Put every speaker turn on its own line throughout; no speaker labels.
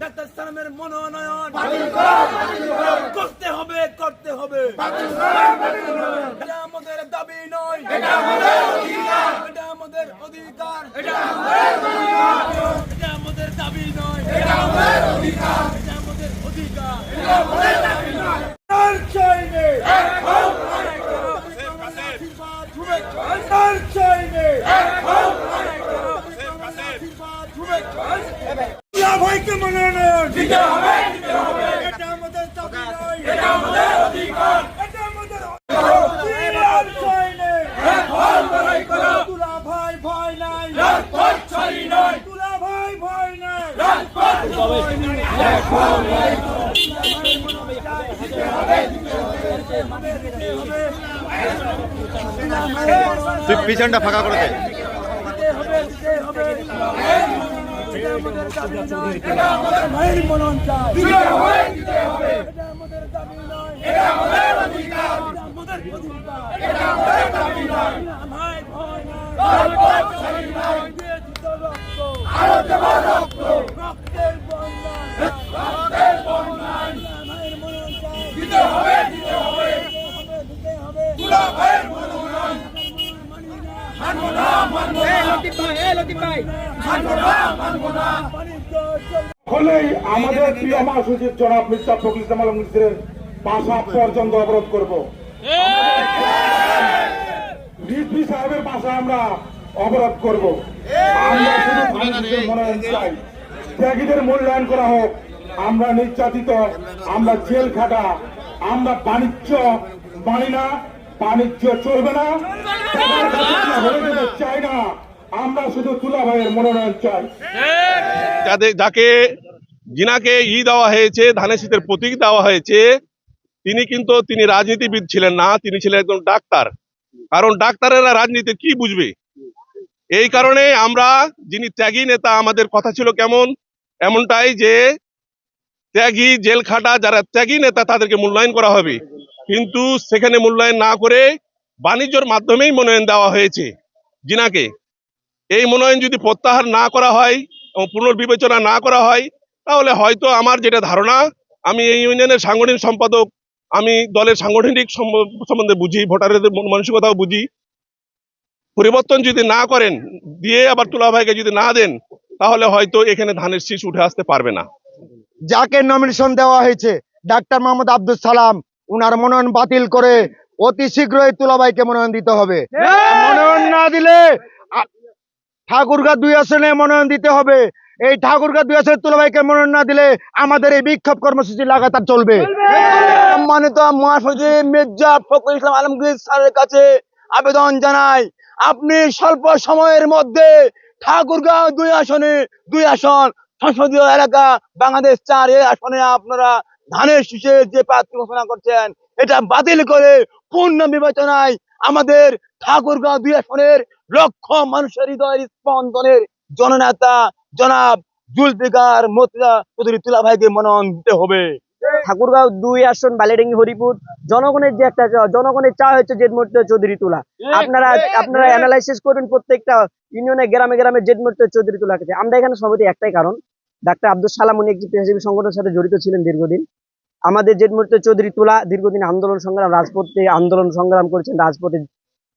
Doctor সালামের মনোনয়ন করতে হবে এটা আমাদের দাবি নয়, এটা আমাদের অধিকার, এটা আমাদের দাবি নয়, এটা আমাদের অধিকার। ভাইকে মনোনয়ন দিতে হবে, এটা আমাদের দাবি নয়, এটা আমাদের অধিকার, এটা আমাদের তুলা ভাই ভয় নাই, তুলা ভাই ভয় নাই।
তুই পিছনটা ফাঁকা করে দে।
ভাইয়ের মনন চাই, এটা আমাদের দাবি নয়, এটা আমাদের অধিকার, এটা আমাদের অধিকার, এটা আমাদের দাবি নয়। ভাই ভয় নাই, দিয়ে দিত রক্ত, আরো দেব রক্ত, রক্তের বন্যায়, ভাইয়ের মনন চাই, দিতে হবে, তুলা ভাইয়ের মনোনয়ন মানবো না,
হলেই আমাদের প্রিয় মহাসচিব জনাব মির্জা ফখরুল ইসলাম আলমগীরের বাসা পর্যন্ত অবরোধ করব। রিজভী সাহেবের বাসা আমরা অবরোধ করব। আমরা শুধু ধানের মনোনয়ন চাই, ত্যাগীদের মূল্যায়ন করা হোক। আমরা নির্যাতিত, আমরা জেল খাটা, আমরা বাণিজ্য মানি না, বাণিজ্য চলবে না, চাই না। আমরা শুধু তুলা ভাইয়ের মনোনয়ন চাই।
যিনাকে দেওয়া হয়েছে, ধানের শীতের প্রতীক দেওয়া হয়েছে, তিনি রাজনীতিবিদ ছিলেন না, তিনি ছিলেন একজন ডাক্তার। কারণ ডাক্তারেরা রাজনীতি কি বুঝবে? এই কারণে আমরা যিনি ত্যাগী নেতা, আমাদের কথা ছিল এমনটাই যে ত্যাগী জেল খাটা যারা ত্যাগী নেতা তাদেরকে মূল্যায়ন করা হবে, কিন্তু সেখানে মূল্যায়ন না করে বাণিজ্যের মাধ্যমেই মনোনয়ন দেওয়া হয়েছে যিনাকে। এই মনোনয়ন যদি প্রত্যাহার না করা হয় এবং পুনর্বিবেচনা না করা হয়, তাহলে হয়তো আমার যেটা ধারণা, আমি এই ইউনিয়নের সাংগঠনিক সম্পাদক, আমি দলের সাংগঠনিক সম্বন্ধে বুঝি, ভোটারের মানসিকতাও বুঝি, পরিবর্তন যদি না করেন, দিয়ে আবার তুলা ভাইকে যদি না দেন, তাহলে হয়তো এখানে ধানের শীষ উঠে আসতে পারবে না।
যাকে নমিনেশন দেওয়া হয়েছে ডাক্তার মোহাম্মদ আব্দুল সালাম, উনার মনোনয়ন বাতিল করে অতি শীঘ্রই তুলাভাইকে মনোনয়ন দিতে হবে। মনোনয়ন না দিলে ঠাকুরগাঁ 2 আসনে মনোনয়ন দিতে হবে। এই ঠাকুরগাঁ 2 আসনে তুলাভাইকে মনোনয়ন না দিলে আমাদের এই বিক্ষোভ কর্মসূচি লাগাতার চলবে। সম্মানিত মহাসচিব মির্জা ফখরুল ইসলাম আলমগীর স্যারের কাছে আবেদন জানাই, আপনি স্বল্প সময়ের মধ্যে ঠাকুরগাঁও 2 আসনে 2 আসন সংসদীয় এলাকা বাংলাদেশ 4 আসনে আপনারা ধানের শীষের যে প্রার্থী ঘোষণা করছেন, এটা বাতিল করে পূর্ণ বিবেচনায় আমাদের ঠাকুরগাঁও 2 আসনের লক্ষ মানুষের হৃদয়ের স্পন্দনের জননেতা জনাব জুলফিকার মর্তুজা চৌধুরী তুলা ভাইকে মনোনয়ন দিতে হবে।
ঠাকুরগাঁও 2 আসন বালিডাঙ্গি হরিপুর, জনগণের যে একটা জনগণের চা হচ্ছে জেড মর্তুজা চৌধুরী তুলা। আপনারা অ্যানালাইসিস করুন, প্রত্যেকটা ইউনিয়নে গ্রামে গ্রামে জেড মর্তুজা চৌধুরী তুলা আছে। আমরা এখানে সবাই একটাই কারণ, ডাক্তার আব্দুল সালাম উনি একটি পেশাজীবী সংগঠনের সাথে জড়িত ছিলেন দীর্ঘদিন। আমাদের জেড মর্তুজা চৌধুরী তুলা দীর্ঘদিন আন্দোলন সংগ্রাম, রাজপথে আন্দোলন সংগ্রাম করেছেন, রাজপথে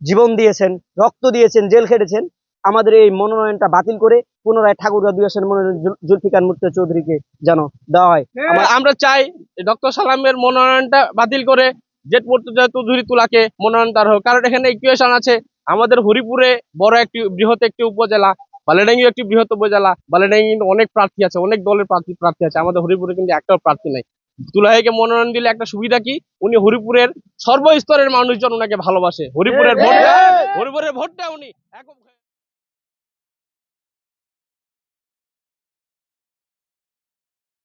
জীবন দিয়েছেন, রক্ত দিয়েছেন, জেল খেটেছেন। আমাদের এই মনোনয়নটা বাতিল করে পুনরায় ঠাকুরগাঁও 2 আসনের মনোনয়ন জুলফিকার মর্তুজা চৌধুরীকে যেন দেওয়া হয়।
আমরা চাই ডক্টর সালামের মনোনয়নটা বাতিল করে জেড মর্তুজা চৌধুরী তুলাকে মনোনয়ন দেওয়া হোক। কারণ এখানে ইকুয়েশন আছে, আমাদের হরিপুরে বড় একটি বৃহৎ একটি উপজেলা, বালিডাঙ্গি একটি বৃহৎ উপজেলা। বালিডাঙ্গি কিন্তু অনেক প্রার্থী আছে, অনেক দলের প্রার্থী আছে, আমাদের হরিপুরে কিন্তু একটাও প্রার্থী নাই। তুলাইকে মনোনয়ন দিলে একটা সুবিধা কি, উনি হরিপুরের সর্বস্তরের মানুষজন ওনাকে ভালোবাসে। হরিপুরের ভোটটা উনি